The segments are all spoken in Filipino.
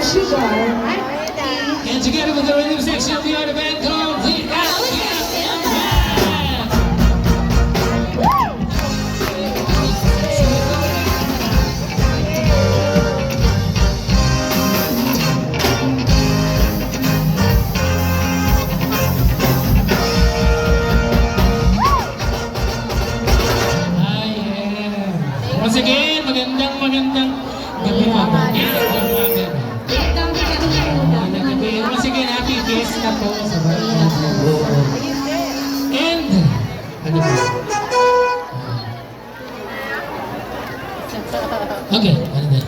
of Sugar. And together with the rhythm section, we are the band called The FGM Band. Ah, yeah. Once again, magandang gabi po. Once again, happy guest na po sa And, ano ba? Okay, ano na?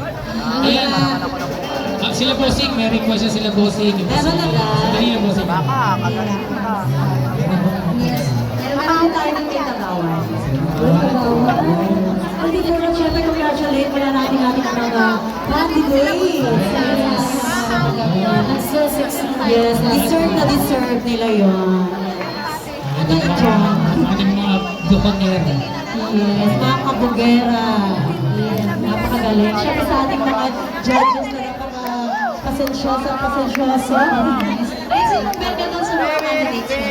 Ayan, sila bossing, may request sila bossing. Meron na ba? Sandali na bossing. Meron tayo ng Kitagawan. Hindi po na syempre congratulate pala natin mga Happy Day! Yes, deserve nila yun. Ating mga bukangera. Yes, mga kabugera. Napakagaling. Siyempre sa ating mga judges na napaka-pasensyosa. Ay, sino banda doon sa mga candidates mo?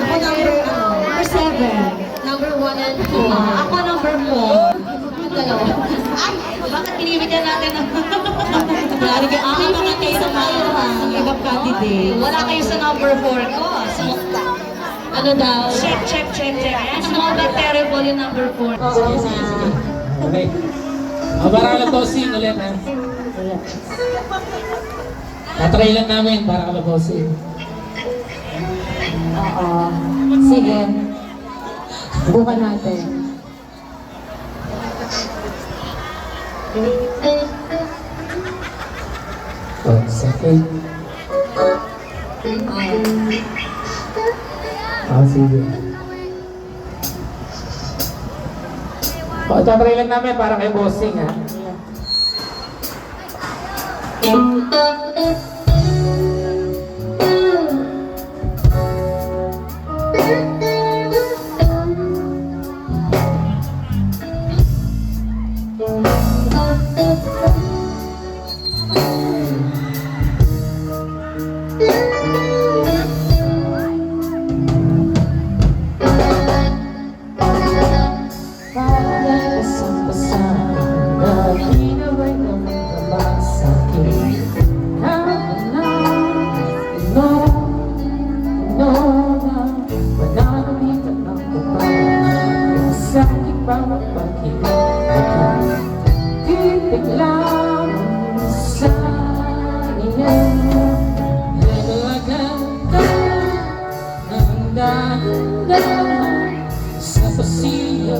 Ako number 7. Number 1 and 2. Ako number 4. Dalawa. Ay, bakit pinibigyan natin ng... Lari ka, naman kayo sa mga ibang candidate. Wala kayo sa number 4 ko. So, ano daw? Check. Small but terrible yung number 4. Oo na. Okay. Para ka bossing ulit ha. Tatry lang namin para ka bossing. Oo. Sige. Bukan natin. Second. Sige. Tatry lang namin para kay bossing ha. Sa pasilyo